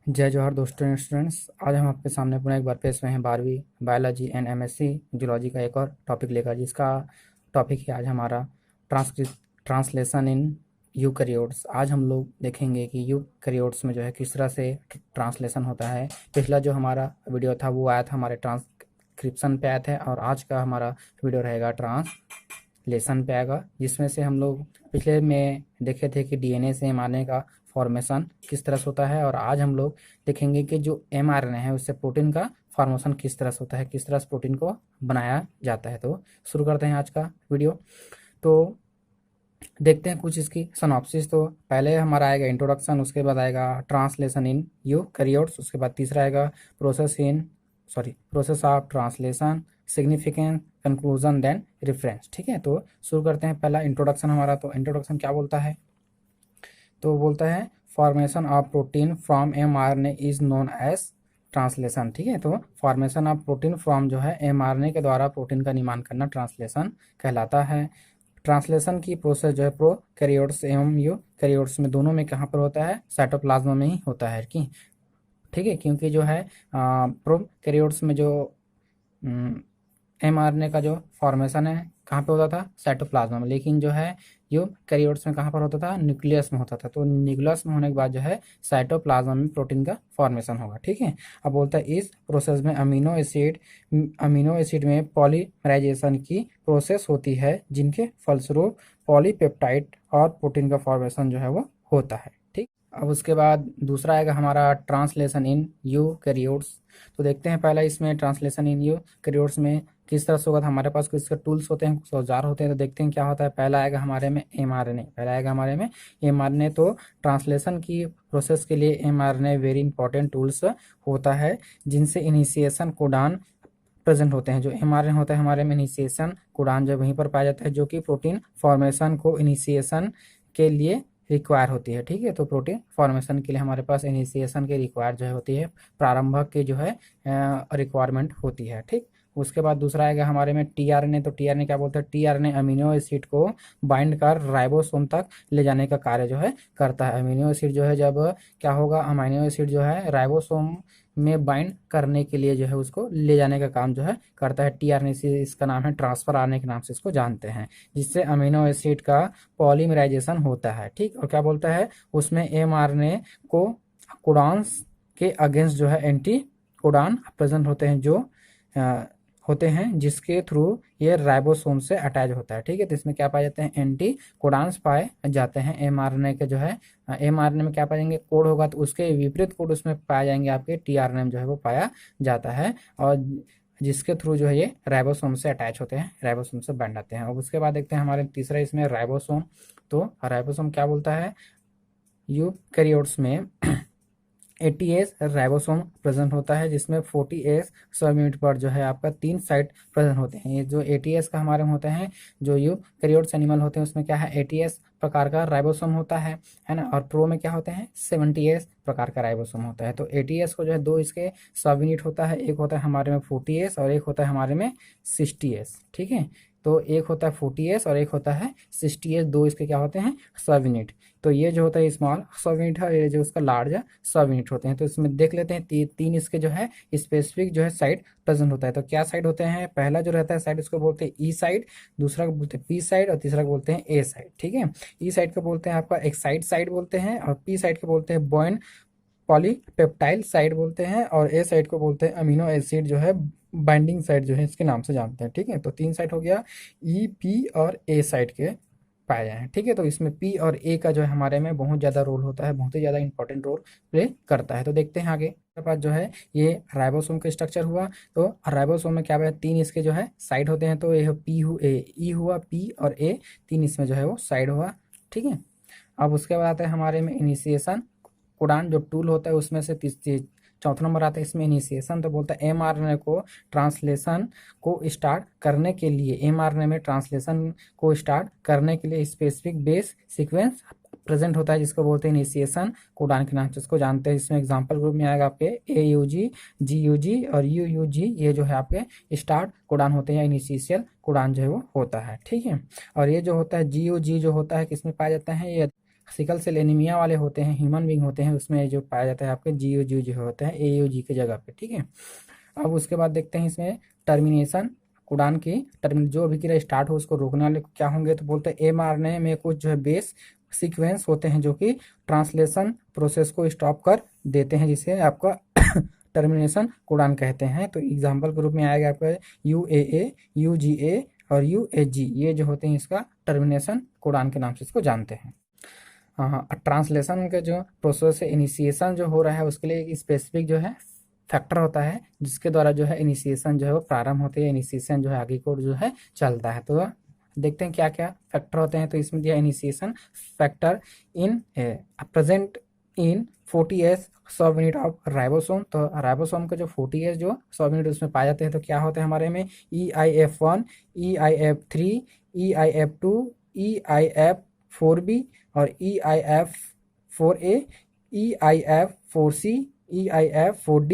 जय जवाहर दोस्तों स्टूडेंट्स। आज हम आपके सामने पुनः एक बार पेश हुए हैं 12वीं बायोलॉजी एंड एमएससी जूलॉजी का एक और टॉपिक लेकर, जिसका टॉपिक है आज हमारा ट्रांसलेशन इन यूकैरियोट्स। आज हम लोग देखेंगे कि यूकैरियोट्स में जो है किस तरह से ट्रांसलेशन होता है। पिछला जो हमारा वीडियो था वो आया था हमारे ट्रांसक्रिप्शन पे आया था, और आज का हमारा वीडियो रहेगा ट्रांसलेशन पे आएगा, जिसमें से हम लोग पिछले में देखे थे कि डीएनए से एमआरएनए का फॉर्मेशन किस तरह से होता है, और आज हम लोग देखेंगे कि जो एमआरएनए है उससे प्रोटीन का फॉर्मेशन किस तरह से होता है, किस तरह से प्रोटीन को बनाया जाता है। तो शुरू करते हैं आज का वीडियो। तो देखते हैं कुछ इसकी सिनॉप्सिस। तो पहले हमारा आएगा इंट्रोडक्शन, उसके बाद आएगा ट्रांसलेशन इन यूकैरियोट्स, उसके बाद तीसरा आएगा process of translation, significance, conclusion, then reference. ठीक है, तो शुरू करते हैं। पहला इंट्रोडक्शन हमारा। तो इंट्रोडक्शन क्या बोलता है? तो बोलता है formation of protein from mRNA is known as translation. ठीक है, तो फॉर्मेशन ऑफ प्रोटीन फ्रॉम जो है एमआरएनए के द्वारा प्रोटीन का निर्माण करना ट्रांसलेशन कहलाता है। ट्रांसलेशन की प्रोसेस जो है प्रोकैरियोट्स एवं यूकैरियोट्स में दोनों में कहाँ पर होता है? साइटोप्लाज्म में ही होता है। कि ठीक है, क्योंकि जो है प्रोकैरियोट्स में जो एमआरएनए का जो फॉर्मेशन है कहाँ पे होता था? साइटोप्लाज्म में। लेकिन जो है यूकैरियोट्स में कहाँ पर होता था? न्यूक्लियस में होता था। तो न्यूक्लियस में होने के बाद जो है साइटोप्लाज्म में प्रोटीन का फॉर्मेशन होगा। ठीक है, अब बोलता है इस प्रोसेस में अमीनो एसिड में पॉलीमराइजेशन की प्रोसेस होती है, जिनके फलस्वरूप पॉलीपेप्टाइड और प्रोटीन का फॉर्मेशन जो है वो होता है। ठीक, अब उसके बाद दूसरा आएगा हमारा ट्रांसलेशन इन यूकैरियोट्स। तो देखते हैं पहला इसमें ट्रांसलेशन इन यूकैरियोट्स में किस तरह से होगा। तो हमारे पास कुछ टूल्स होते हैं, कुछ औजार होते हैं। तो देखते हैं क्या होता है। पहला आएगा हमारे में एमआरएनए। तो ट्रांसलेशन की प्रोसेस के लिए एमआरएनए वेरी इंपॉर्टेंट टूल्स होता है, जिनसे इनिशिएशन कोडान प्रेजेंट होते हैं। जो एमआरएनए होता है हमारे में इनिशिएशन कोडान जो वहीं पर पाया जाता है, जो कि प्रोटीन फॉर्मेशन को इनिशिएशन के लिए रिक्वायर होती है। ठीक है, तो प्रोटीन फॉर्मेशन के लिए हमारे पास इनिशिएशन के रिक्वायर जो है होती है, प्रारंभक की जो है रिक्वायरमेंट होती है। ठीक, उसके बाद दूसरा आएगा हमारे में टीआरएनए। तो टीआरएनए क्या बोलते हैं? टीआरएनए अमीनो एसिड को बाइंड कर राइबोसोम तक ले जाने का कार्य जो है करता है। अमीनो एसिड जो है जब क्या होगा, अमीनो एसिड जो है राइबोसोम में बाइंड करने के लिए जो है उसको ले जाने का काम जो है करता है टीआरएनए से। इसका नाम है ट्रांसफर आरएनए के नाम से इसको जानते हैं, जिससे अमीनो एसिड का पॉलीमराइजेशन होता है। ठीक, और क्या बोलता है उसमें एमआरएनए को कोडान्स के अगेंस्ट जो है एंटी कोडान प्रेजेंट होते हैं, जो होते हैं जिसके थ्रू ये राइबोसोम से अटैच होता है। ठीक है, तो इसमें क्या पाए जाते हैं? एंटी कोडान्स पाए जाते हैं एमआरएनए के जो है। एमआरएनए में क्या पाएंगे? कोड होगा, तो उसके विपरीत कोड उसमें पाए जाएंगे आपके टीआरएनए में जो है वो पाया जाता है, और जिसके थ्रू जो है ये राइबोसोम से अटैच होते हैं, राइबोसोम से बाइंड आते हैं। और उसके बाद देखते हैं हमारे तीसरा इसमें राइबोसोम। तो राइबोसोम क्या बोलता है? यूकैरियोट्स में 80S राइबोसोम प्रेजेंट होता है, जिसमें 40S सब यूनिट पर जो है आपका 3 साइट प्रेजेंट होते हैं। ये जो 80S का हमारे में होते हैं, जो यूकैरियोट्स एनिमल होते हैं उसमें क्या है? 80S प्रकार का राइबोसोम होता है ना। और प्रो में क्या होते हैं? 70S प्रकार का राइबोसोम होता है। तो 80S को जो है दो इसके सब यूनिट होता है, एक होता है हमारे में 40S और एक होता है हमारे में 60S। ठीक है, तो एक होता है 40S और एक होता है 60S, दो इसके क्या होते हैं? सब यूनिट। तो ये जो होता है स्मॉल सब यूनिट है, ये जो उसका लार्ज सब यूनिट होते हैं। तो इसमें देख लेते हैं तीन इसके जो है स्पेसिफिक जो है साइड प्रेजेंट होता है। तो क्या साइड होते हैं? पहला जो रहता है साइड उसको बोलते हैं ई साइड, दूसरा को बोलते हैं पी साइड, और तीसरा को बोलते हैं ए साइड। ठीक है, ई साइड को बोलते हैं आपका एक्साइड साइड बोलते हैं, और पी साइड को बोलते हैं बॉन्ड पॉलीपेप्टाइल साइड बोलते हैं, और ए साइड को बोलते हैं अमीनो एसिड जो है बाइंडिंग साइड जो है इसके नाम से जानते हैं। ठीक है, तो 3 साइड हो गया, ई पी और ए साइड के पाए जाए हैं। ठीक है, तो इसमें पी और ए का जो है हमारे में बहुत ज़्यादा रोल होता है, बहुत ही ज़्यादा इंपॉर्टेंट रोल प्ले करता है। तो देखते हैं आगे के पास जो है ये राइबोसोम का स्ट्रक्चर हुआ। तो राइबोसोम में क्या है? 3 इसके जो है साइड होते हैं। तो ये ई हुआ, पी और ए, 3 इसमें जो है वो साइड हुआ। ठीक है, अब उसके बाद आता है हमारे में इनिशिएशन कोडान जो टूल होता है, उसमें से चौथा नंबर आता है इसमें इनिशिएशन। तो बोलता है एमआरएनए को ट्रांसलेशन को स्टार्ट करने के लिए, एमआरएनए में ट्रांसलेशन को स्टार्ट करने के लिए स्पेसिफिक बेस सीक्वेंस प्रेजेंट होता है, जिसको बोलते हैं इनिशिएशन कोडान के नाम से इसको जानते हैं। इसमें एग्जांपल ग्रुप में आएगा आपके AUG, GUG और UUG, ये जो है आपके स्टार्ट कोडान होते हैं, इनिशियल कोडान जो है वो होता है। ठीक है, और ये जो होता है GUG जो होता है किसमें पाया जाता है? ये सिकल सेल एनीमिया वाले होते हैं, ह्यूमन बींग होते हैं, उसमें जो पाया जाता है आपके GOG जो होते हैं AUG की जगह पे, ठीक है। अब उसके बाद देखते हैं इसमें टर्मिनेशन कोडान की जो अभिक्रिया स्टार्ट हो उसको रोकने वाले क्या होंगे, तो बोलते हैं mRNA में कुछ जो है बेस सीक्वेंस होते हैं जो कि ट्रांसलेशन प्रोसेस को स्टॉप कर देते हैं, जिसे आपका टर्मिनेशन कोडान कहते हैं। तो एग्जाम्पल के रूप में आएगा आपका UAA, UGA और UAG, ये जो होते हैं इसका टर्मिनेशन कोडान के नाम से इसको जानते हैं। हाँ, ट्रांसलेशन का जो प्रोसेस है, इनिशिएशन जो हो रहा है उसके लिए एक स्पेसिफिक जो है फैक्टर होता है जिसके द्वारा जो है इनिशिएशन जो है वो प्रारंभ होती है, इनिशिएशन जो है आगे को जो है चलता है। तो देखते हैं क्या क्या फैक्टर होते हैं। तो इसमें दिया initiation factor in present in 40S 100 unit of ribosome. तो राइबोसोम का जो 40S जो 100 यूनिट उसमें पाए जाते हैं, तो क्या होते हैं हमारे में EIF1, EIF3, EIF2, EIF4B और EIF4A, EIF4C, EIF4D,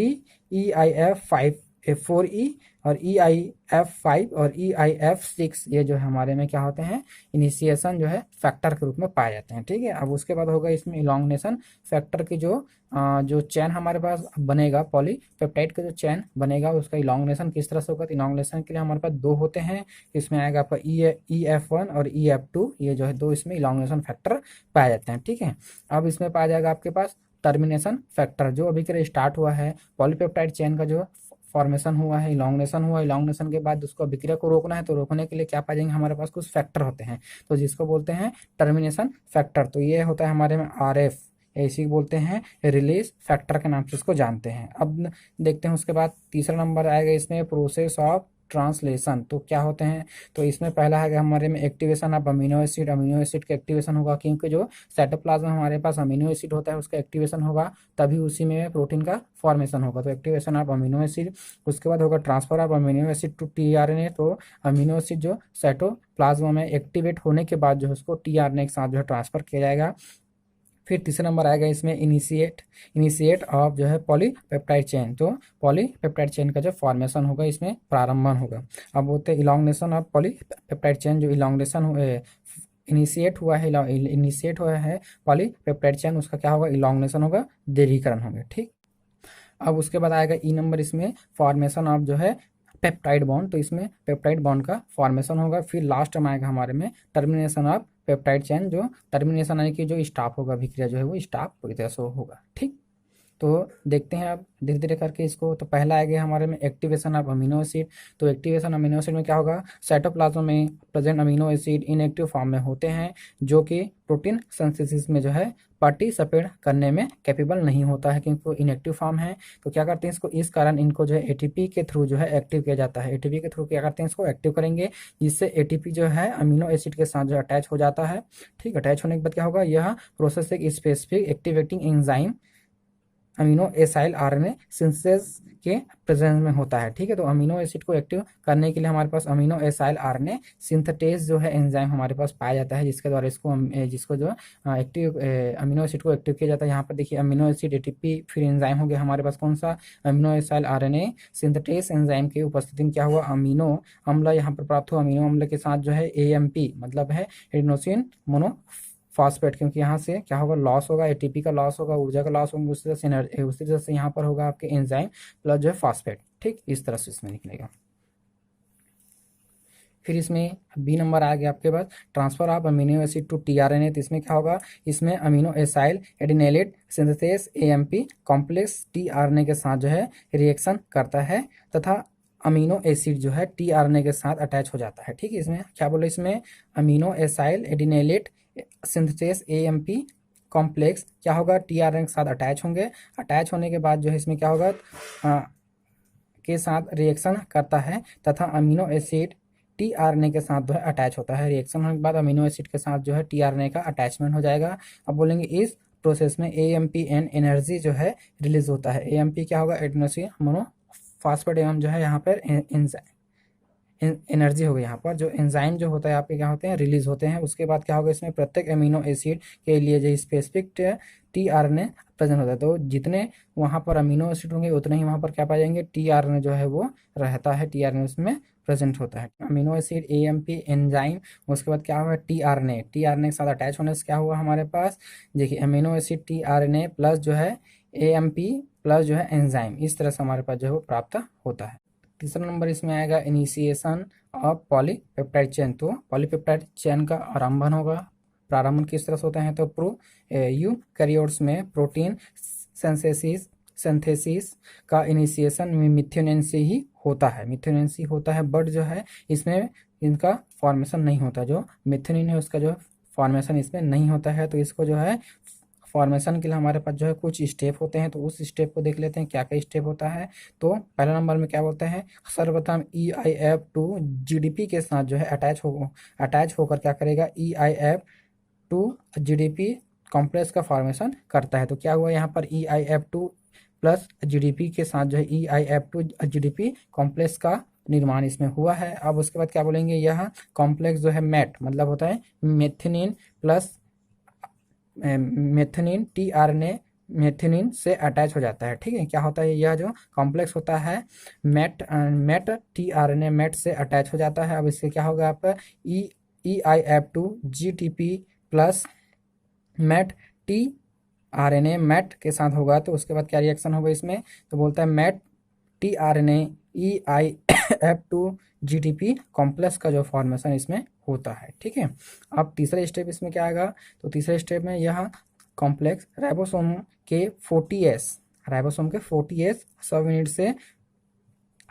EIF4E और EIF5 और EIF6, ये जो है हमारे में क्या होते हैं इनिशिएशन जो है फैक्टर के रूप में पाए जाते हैं, ठीक है। अब उसके बाद होगा इसमें इलॉन्गेशन फैक्टर की जो चैन हमारे पास बनेगा, पॉलीपेप्टाइड का जो चैन बनेगा उसका इलॉन्गेशन किस तरह से होगा। तो इलॉन्गेशन के लिए हमारे पास दो होते हैं, इसमें आएगा आपका EF1 और EF2, ये जो है दो इसमें इलॉन्गेशन फैक्टर पाए जाते हैं, ठीक है। अब इसमें पाया जाएगा आपके पास टर्मिनेशन फैक्टर, जो अभी के स्टार्ट हुआ है पॉलीपेप्टाइड चेन का जो फॉर्मेशन हुआ है, इलॉन्गेशन हुआ, इलॉन्गेशन के बाद उसको अभिक्रिया को रोकना है, तो रोकने के लिए क्या पाएंगे हमारे पास कुछ फैक्टर होते हैं, तो जिसको बोलते हैं टर्मिनेशन फैक्टर। तो ये होता है हमारे में RF, इसी बोलते हैं रिलीज फैक्टर के नाम से इसको जानते हैं। अब देखते हैं उसके बाद तीसरा नंबर आएगा इसमें प्रोसेस ऑफ ट्रांसलेशन। तो क्या होते हैं, तो इसमें पहला है हमारे में activation of amino acid. Amino acid का एक्टिवेशन होगा क्योंकि जो साइटोप्लाज्म में हमारे पास अमीनो एसिड होता है उसका एक्टिवेशन होगा, तभी उसी में प्रोटीन का फॉर्मेशन होगा। तो एक्टिवेशन ऑफ अमीनो एसिड। उसके बाद होगा transfer of amino acid to tRNA। तो अमीनो एसिड जो साइटोप्लाज्म में एक्टिवेट होने के बाद जो है उसको tRNA के साथ जो है ट्रांसफर किया जाएगा। फिर तीसरा नंबर आएगा इसमें इनिशिएट ऑफ जो है पॉलीपेप्टाइड चेन। तो पॉलीपेप्टाइड चेन का जो फॉर्मेशन होगा इसमें प्रारंभन होगा। अब बोलते हैं इलॉन्गेशन ऑफ पॉलीपेप्टाइड चेन, जो इलॉन्गेशन इनिशिएट हुआ है पॉलीपेप्टाइड चेन, उसका क्या होगा इलॉन्गेशन होगा, देरीकरण होगा, ठीक। अब उसके बाद आएगा ई नंबर, इसमें फॉर्मेशन ऑफ जो है पेप्टाइड बॉन्ड। तो इसमें पेप्टाइड बॉन्ड का फॉर्मेशन होगा। फिर लास्ट में आएगा हमारे में टर्मिनेशन ऑफ पेप्टाइड चेन, जो टर्मिनेशन यानी कि जो स्टॉप होगा अभिक्रिया जो है वो स्टॉप पूरी तरह से होगा, ठीक। तो देखते हैं अब धीरे धीरे करके इसको। तो पहला आएगा हमारे में एक्टिवेशन ऑफ अमीनो एसिड। तो एक्टिवेशन अमीनो एसिड में क्या होगा, साइटोप्लाज्म में present amino acid inactive form में होते हैं, जो कि प्रोटीन सिंथेसिस में जो है पार्टिसिपेट करने में कैपेबल नहीं होता है क्योंकि वो इनएक्टिव फॉर्म है। तो क्या करते हैं इसको, इस कारण इनको जो है ATP के थ्रू जो है एक्टिव किया जाता है। ATP के थ्रू क्या करते हैं इसको एक्टिव करेंगे, जिससे ATP जो है अमीनो एसिड के साथ जो अटैच हो जाता है, ठीक। अटैच होने के बाद क्या होगा, यह प्रोसेस एक specific activating enzyme amino acyl RNA synthesis के प्रेजेंस में होता है, ठीक है। तो अमीनो एसिड को एक्टिव करने के लिए हमारे पास अमीनो एसाइल RNA सिंथेटेज जो है एंजाइम हमारे पास पाया जाता है, जिसके द्वारा जिसको जो एक्टिव अमीनो एसिड को एक्टिव किया जाता है। यहाँ पर देखिए अमीनो एसिड ATP, फिर एंजाइम हो गया हमारे पास कौन सा, amino acyl RNA synthetase enzyme की उपस्थिति में क्या हुआ, अमीनो अम्ल यहाँ पर प्राप्त हुआ। अमीनो अम्ल के साथ जो है AMP मतलब है एडिनोसिन मोनोफॉस्फेट, क्योंकि यहाँ से क्या होगा, लॉस होगा, ATP का लॉस होगा, ऊर्जा का लॉस होगा, उसी तरह से यहाँ पर होगा आपके एंजाइम प्लस जो है फॉस्फेट, ठीक। इस तरह से इसमें निकलेगा। फिर इसमें बी नंबर आ गया आपके पास transfer of amino acid to tRNA। तो इसमें क्या होगा, इसमें amino acyl adenylate synthetase AMP complex tRNA के साथ जो है रिएक्शन करता है तथा अमीनो एसिड जो है tRNA के साथ अटैच हो जाता है, ठीक है। इसमें क्या बोले, इसमें amino acyl adenylate synthetase AMP complex क्या होगा, tRNA के साथ अटैच होंगे। अटैच होने के बाद जो है इसमें क्या होगा, के साथ रिएक्शन करता है तथा अमीनो एसिड tRNA के साथ जो है अटैच होता है। रिएक्शन होने के बाद अमीनो एसिड के साथ जो है tRNA का अटैचमेंट हो जाएगा। अब बोलेंगे इस प्रोसेस में AMPN एनर्जी जो है रिलीज होता है। AMP क्या होगा, एडिनोसिन मोनोफॉस्फेट एवं जो है यहाँ पर एनर्जी होगी, यहाँ पर जो एंजाइम जो होता है आपके क्या होते हैं रिलीज होते हैं। उसके बाद क्या होगा, इसमें प्रत्येक अमीनो एसिड के लिए जो स्पेसिफिक tRNA प्रेजेंट होता है। तो जितने वहाँ पर अमीनो एसिड होंगे उतने ही वहाँ पर क्या पाए जाएंगे, tRNA जो है वो रहता है, tRNA उसमें प्रेजेंट होता है। अमीनो एसिड, AMP, एंजाइम, उसके बाद क्या हुआ, tRNA के साथ अटैच होने से क्या हुआ हमारे पास, देखिए अमीनो एसिड tRNA प्लस जो है AMP प्लस जो है एंजाइम, इस तरह से हमारे पास जो है वो प्राप्त होता है। तीसरा नंबर इसमें आएगा इनिशिएशन ऑफ पॉलीपेप्टाइड चेन। तो पॉलीपेप्टाइड चेन का आरंभन होगा, प्रारंभन किस तरह से होता है, तो यूकैरियोट्स में प्रोटीन सिंथेसिस का इनिशिएशन मिथ्योनिन से ही होता है, मिथ्योनिन से होता है, बट जो है इसमें इनका फॉर्मेशन नहीं होता, जो मिथ्योनिन है उसका जो फॉर्मेशन इसमें नहीं होता है। तो इसको जो है फॉर्मेशन के लिए हमारे पास जो है कुछ स्टेप होते हैं, तो उस स्टेप को देख लेते हैं क्या क्या स्टेप होता है। तो पहला नंबर में क्या बोलते हैं, सर्वप्रथम EIF2 GDP के साथ जो है अटैच होकर क्या करेगा, EIF2 GDP कॉम्प्लेक्स का फॉर्मेशन करता है। तो क्या हुआ यहाँ पर, EIF2 प्लस GDP के साथ जो है EIF2 GDP कॉम्प्लेक्स का निर्माण इसमें हुआ है। अब उसके बाद क्या बोलेंगे, यह कॉम्प्लेक्स जो है MET मतलब होता है मेथिनिन प्लस मेथिनिन tRNA मेथिनिन से अटैच हो जाता है। ठीक है, क्या होता है, यह जो कॉम्प्लेक्स होता है MET tRNA MET से अटैच हो जाता है। अब इससे क्या होगा, आप EIF2 GTP plus MET tRNA MET के साथ होगा, तो उसके बाद क्या रिएक्शन होगा इसमें, तो बोलता है MET tRNA EIF2 GDP complex का जो फॉर्मेशन इसमें होता है। ठीक है, अब तीसरा स्टेप इसमें क्या आएगा, तो तीसरे स्टेप में यह कॉम्प्लेक्स राइबोसोम के 40S सब यूनिट से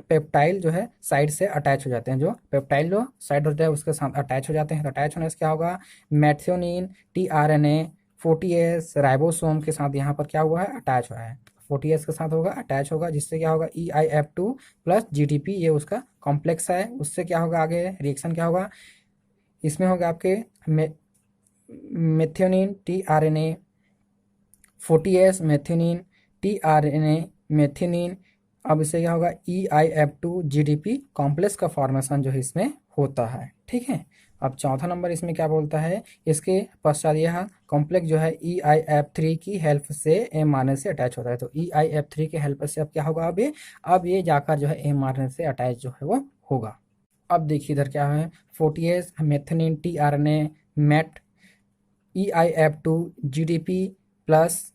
पेप्टाइल जो है साइड से अटैच हो जाते हैं, जो पेप्टाइल जो साइड होता है उसके साथ अटैच हो जाते हैं। तो अटैच होने से क्या होगा, मेथियोनिन tRNA 40S राइबोसोम के साथ यहाँ पर क्या हुआ है, अटैच हुआ है, 40S के साथ होगा अटैच होगा, जिससे क्या होगा EIF2 प्लस GDP, ये उसका कॉम्प्लेक्स है। उससे क्या होगा, आगे रिएक्शन क्या होगा, इसमें होगा आपके methionine tRNA 40S methionine tRNA methionine, अब इससे क्या होगा EIF2 GDP कॉम्प्लेक्स का फॉर्मेशन जो है इसमें होता है। ठीक है, अब चौथा नंबर इसमें क्या बोलता है, इसके पश्चात यह कॉम्प्लेक्स जो है EIF3 की हेल्प से mRNA से अटैच होता है। तो EIF3 के हेल्प से अब क्या होगा, अब ये जाकर जो है mRNA से अटैच जो है वो होगा। अब देखिए इधर क्या है, 40S methionine tRNA MET EIF2 GDP plus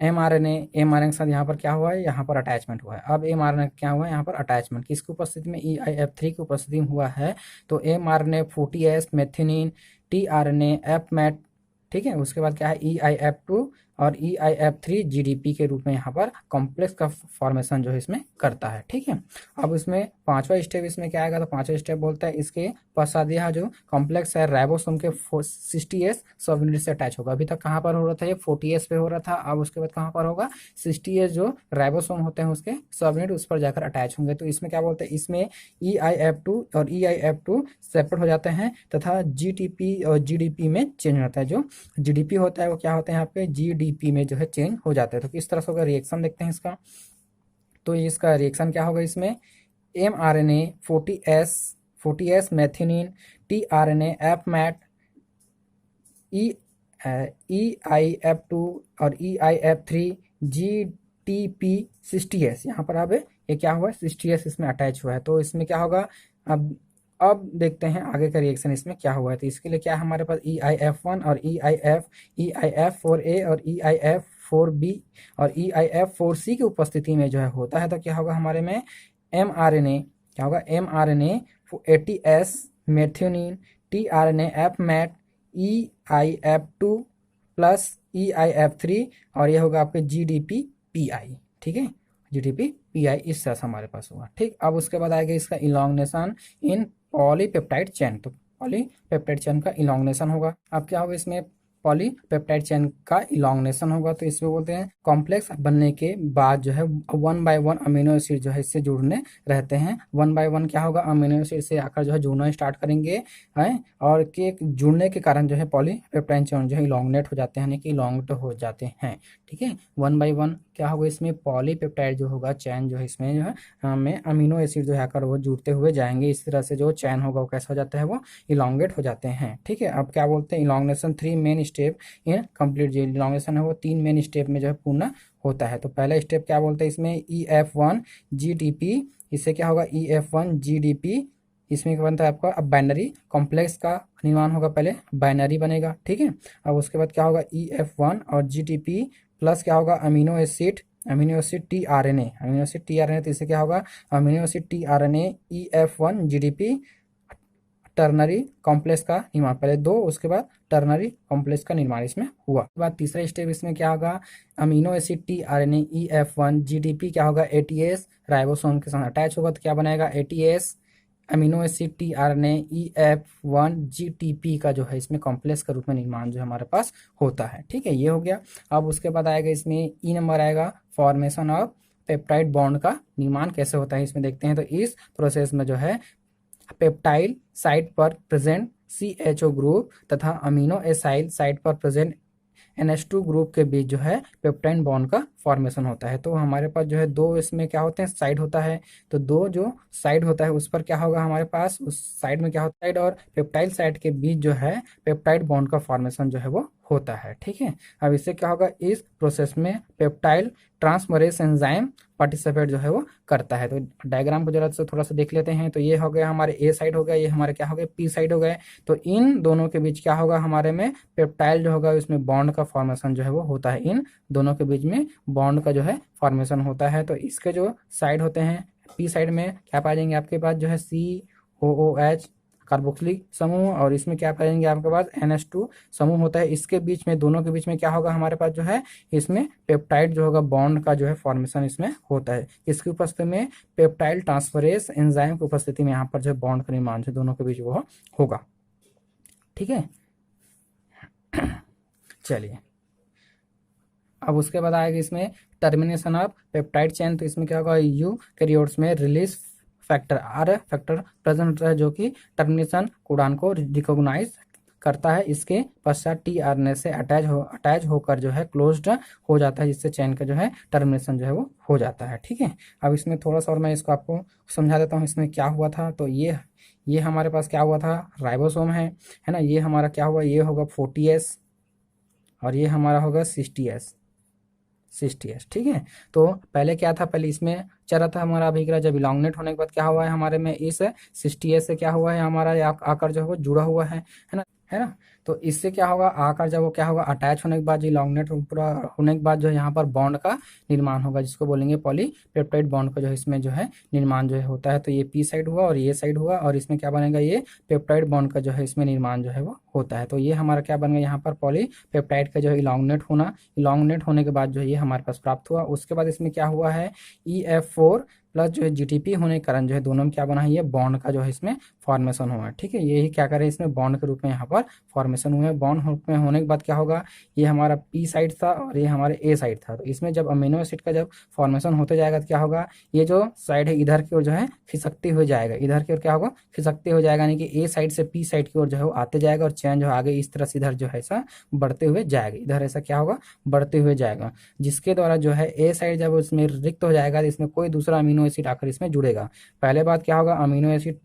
mRNA के साथ यहाँ पर क्या हुआ है, यहाँ पर अटैचमेंट हुआ है। अब mRNA क्या हुआ है, यहाँ पर अटैचमेंट किसकी उपस्थिति में, EIF3 की उपस्थिति में हुआ है। तो mRNA 40S methionine tRNA FMET, ठीक है, उसके बाद क्या है EIF2 और EIF3 GDP के रूप में यहाँ पर कॉम्प्लेक्स का फॉर्मेशन जो है इसमें करता है। ठीक है, अब इसमें पांचवा स्टेप इसमें क्या आएगा, तो पांचवा स्टेप बोलता है इसके पश्चात यह जो कॉम्प्लेक्स है राइबोसोम के 60S सब यूनिट से अटैच होगा। अभी तक कहाँ पर हो रहा था, ये 40S पे हो रहा था, अब उसके बाद कहाँ पर होगा, 60S जो राइबोसोम होते हैं उसके सब यूनिट उस पर जाकर अटैच होंगे। तो इसमें क्या बोलते हैं, इसमें EIF2 और EIF2 सेपरेट हो जाते हैं तथा GTP और GDP में चेंज होता है। जो GDP होता है वो क्या होता है, यहाँ पे GDP में जो है चेंज हो जाता है। तो किस तरह से होगा रिएक्शन देखते हैं इसका, तो इसका रिएक्शन क्या होगा, इसमें mRNA 40S methionine tRNA FMET EIF2 और EIF3 GTP 60S, यहाँ पर अब ये क्या हुआ, 60S इसमें अटैच हुआ है। तो इसमें क्या होगा, अब देखते हैं आगे का रिएक्शन इसमें क्या हुआ है। तो इसके लिए क्या है हमारे पास EIF1 और EIF4A और EIF4B और EIF4C की उपस्थिति में जो है होता है। तो क्या होगा हमारे में mRNA, क्या होगा mRNA 80S methionine tRNA FMET EIF2 plus EIF3 और ये होगा आपके GDP-PI। ठीक है, GDP-PI इस तरह से हमारे पास होगा। ठीक, अब उसके बाद आएगा इसका इलॉन्गेशन इन पॉलीपेप्टाइड चेन। तो पॉलीपेप्टाइड चेन का इलॉन्गेशन होगा। अब क्या होगा, इसमें पॉलीपेप्टाइड चेन का इलॉन्गेशन होगा। तो इसमें बोलते हैं कॉम्प्लेक्स बनने के बाद जो है 1 बाय 1 अमीनो एसिड जो है इससे जुड़ने रहते हैं। 1 बाय 1 क्या होगा, अमीनो एसिड से आकर जो है जुड़ना स्टार्ट करेंगे हैं, और के जुड़ने के कारण जो है पॉलीपेप्टाइड चेन जो है इलॉन्गेट हो जाते हैं, यानी कि इलॉन्गेट हो जाते हैं। ठीक है, 1 बाय 1 क्या होगा, इसमें पॉलीपेप्टाइड जो होगा चैन जो है इसमें जो है हमें अमीनो एसिड जो है आकर वो जुड़ते हुए जाएंगे। इस तरह से जो चैन होगा वो कैसा हो जाता है, वो इलॉन्गेट हो जाते हैं। ठीक है, अब क्या बोलते हैं, elongation 3 main step in complete, जो इलॉन्गेशन है वो 3 मेन स्टेप में जो है पूर्ण होता है। तो पहला स्टेप क्या बोलते हैं इसमें, EF1 GDP, इससे क्या होगा EF1 GDP, इसमें क्या बनता है आपका, अब बाइनरी कॉम्प्लेक्स का निर्माण होगा, पहले बाइनरी बनेगा, ठीक है। अब उसके बाद क्या होगा EF1 और GDP प्लस क्या होगा amino acid tRNA, amino acid tRNA, तो इससे क्या होगा amino acid tRNA EF1 GDP ternary complex का निर्माण, पहले 2 उसके बाद टर्नरी कॉम्प्लेक्स का निर्माण इसमें हुआ। उसके बाद तीसरा स्टेप इसमें क्या होगा, amino acid tRNA EF1 GDP क्या होगा ATS राइबोसोम के साथ अटैच होगा, तो क्या बनाएगा ATS amino acid tRNA EF1 GTP का जो है इसमें कॉम्प्लेक्स का रूप में निर्माण जो हमारे पास होता है, ठीक है, ये हो गया। अब उसके बाद आएगा इसमें ई नंबर आएगा, फॉर्मेशन ऑफ पेप्टाइड बॉन्ड का निर्माण कैसे होता है इसमें देखते हैं। तो इस प्रोसेस में जो है पेप्टाइल साइट पर प्रेजेंट CHO ग्रुप तथा अमीनो एसाइल साइट पर प्रेजेंट NH2 ग्रुप के बीच जो है पेप्टाइड बॉन्ड का फॉर्मेशन होता है। तो हमारे पास जो है 2 इसमें क्या होते हैं साइड होता है, तो 2 जो साइड होता है उस पर क्या होगा हमारे पास, उस साइड में क्या होता है और पेप्टाइल साइट के बीच जो है पेप्टाइड बॉन्ड का फॉर्मेशन जो है वो होता है, ठीक है। अब इससे क्या होगा, इस प्रोसेस में पेप्टाइल ट्रांसफरेज एंजाइम पार्टिसिपेट जो है वो करता है। तो डायग्राम को जरा से थोड़ा सा देख लेते हैं। तो ये हो गया हमारे ए साइड हो गया, ये हमारे क्या हो गया पी साइड हो गए। तो इन दोनों के बीच क्या होगा हमारे में पेप्टाइल जो होगा इसमें बॉन्ड का फॉर्मेशन जो है वो होता है, इन दोनों के बीच में बॉन्ड का जो है फॉर्मेशन होता है। तो इसके जो साइड होते हैं पी साइड में क्या पाए जाएंगे आपके पास जो है COOH कार्बोक्सिलिक समूह, और इसमें क्या पाएंगे आपके पास NH2 समूह होता है। इसके बीच में दोनों के बीच में क्या होगा हमारे पास जो है इसमें पेप्टाइड जो होगा बॉन्ड का जो है फॉर्मेशन इसमें होता है। इसकी उपस्थिति में पेप्टाइल ट्रांसफरेज एंजाइम की उपस्थिति में यहाँ पर जो बॉन्ड का निर्माण जो दोनों के बीच वो होगा, ठीक है। चलिए अब उसके बाद आएगा इसमें टर्मिनेशन ऑफ पेप्टाइड चेन। तो इसमें क्या होगा यूकैरियोट्स में release factor R factor present होता है जो कि टर्मिनेशन कोडान को रिकॉग्नाइज करता है। इसके पश्चात tRNA से अटैच होकर जो है क्लोज्ड हो जाता है, जिससे चेन का जो है टर्मिनेशन जो है वो हो जाता है, ठीक है। अब इसमें थोड़ा सा और मैं इसको आपको समझा देता हूँ इसमें क्या हुआ था। तो ये हमारे पास क्या हुआ था राइबोसोम है ना, ये हमारा क्या हुआ, ये होगा 40S और ये हमारा होगा 60S, ठीक है। तो पहले क्या था, पहले इसमें चला था हमारा अभिक्रिया, जब इलॉन्गनेट होने के बाद क्या हुआ है हमारे में इस 60S से क्या हुआ है हमारा आकर जो है वो जुड़ा हुआ है ना। तो इससे क्या होगा आकर जब वो क्या होगा अटैच होने के बाद इलॉन्गनेट पूरा होने के बाद जो है यहाँ पर बॉन्ड का निर्माण होगा, जिसको बोलेंगे पॉलीपेप्टाइड बॉन्ड का जो है इसमें जो है निर्माण जो है होता है। तो ये पी साइड हुआ और ये साइड हुआ, और इसमें क्या बनेगा ये पेप्टाइड बॉन्ड का जो है इसमें निर्माण जो है वो होता है। तो ये हमारा क्या बन गया यहाँ पर पॉलीपेप्टाइड का जो है इलॉन्गनेट होने के बाद जो है ये हमारे पास प्राप्त हुआ। उसके बाद इसमें क्या हुआ है EF4 प्लस जो है GTP होने के कारण जो है दोनों में क्या बना है ये बॉन्ड का जो है इसमें फॉर्मेशन हुआ है, ठीक है। यही क्या करें इसमें बॉन्ड के रूप में यहाँ पर फॉर्मेशन हुए। बॉन्ड में होने के बाद क्या होगा, ये हमारा पी साइड था और ये हमारे ए साइड था। तो इसमें जब अमीनो एसिड का जब फॉर्मेशन होते जाएगा तो क्या होगा, ये जो साइड है इधर की ओर जो है खिसकते हुए जाएगा, इधर की ओर क्या होगा खिसकते हुए जाएगा, यानी कि ए साइड से पी साइड की ओर जो है वो आते जाएगा, और चैन जो आगे इस तरह से इधर जो है ऐसा बढ़ते हुए जाएगा, इधर ऐसा क्या होगा बढ़ते हुए जाएगा, जिसके द्वारा जो है ए साइड जब उसमें रिक्त हो जाएगा तो इसमें कोई दूसरा अमीनो एसिड आकर इसमें जुड़ेगा। पहले बात क्या होगा अमीनो एसिड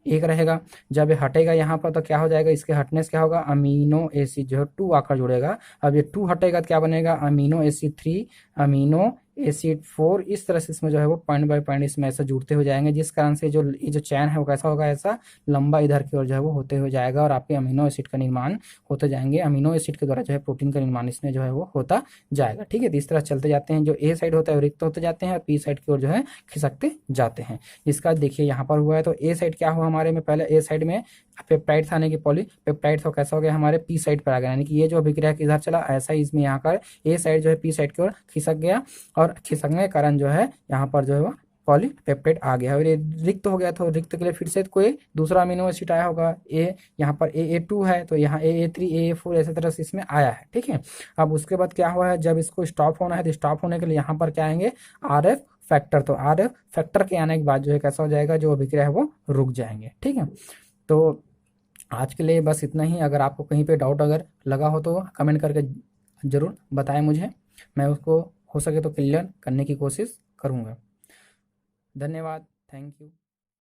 एक रहेगा, जब ये हटेगा यहाँ पर तो क्या हो जाएगा, इसके हटने से क्या होगा अमीनो एसिड जो है 2 आकर जुड़ेगा। अब ये 2 हटेगा तो क्या बनेगा अमीनो एसिड 3 अमीनो एसिड 4, इस तरह से इसमें जो है वो पॉइंट बाय पॉइंट इसमें ऐसा जुड़ते हो जाएंगे, जिस कारण से जो ये जो चैन है वो कैसा होगा ऐसा लंबा इधर की ओर जो है वो होते हुए जाएगा, और आपके अमीनो एसिड का निर्माण होते जाएंगे। अमीनो एसिड के द्वारा जो है प्रोटीन का निर्माण इसमें जो है वो होता जाएगा, ठीक है। तो इस तरह चलते जाते हैं, जो ए साइड होता है वो रिक्त होते जाते हैं और पी साइड की ओर जो है खिसकते जाते हैं। इसका देखिए यहाँ पर हुआ है, तो ए साइड क्या हुआ हमारे में, पहले ए साइड में पेप्टाइड था, यानी कि पॉलीपेप्टाइड था, कैसा हो गया हमारे पी साइड पर आ गया, यानी कि ये जो अभिक्रिया किधर चला ऐसा ही इसमें यहाँ पर ए साइड जो है पी साइड की ओर खिसक गया, और खिसकने के कारण जो है यहाँ पर जो है वो पॉलीपेप्टाइड आ गया, और ये रिक्त हो गया। तो रिक्त के लिए फिर से कोई दूसरा अमीनो एसिड आया होगा, यहाँ पर AA2 है तो यहाँ AA3 AA4 ऐसे तरह से इसमें आया है, ठीक है। अब उसके बाद क्या हुआ है, जब इसको स्टॉप होना है तो स्टॉप होने के लिए यहाँ पर क्या आएंगे RF फैक्टर, तो RF फैक्टर के आने के बाद जो है कैसा हो जाएगा, जो अभिक्रिया है वो रुक जाएंगे, ठीक है। तो आज के लिए बस इतना ही। अगर आपको कहीं पे डाउट अगर लगा हो तो कमेंट करके ज़रूर बताएं मुझे, मैं उसको हो सके तो क्लियर करने की कोशिश करूँगा। धन्यवाद, थैंक यू।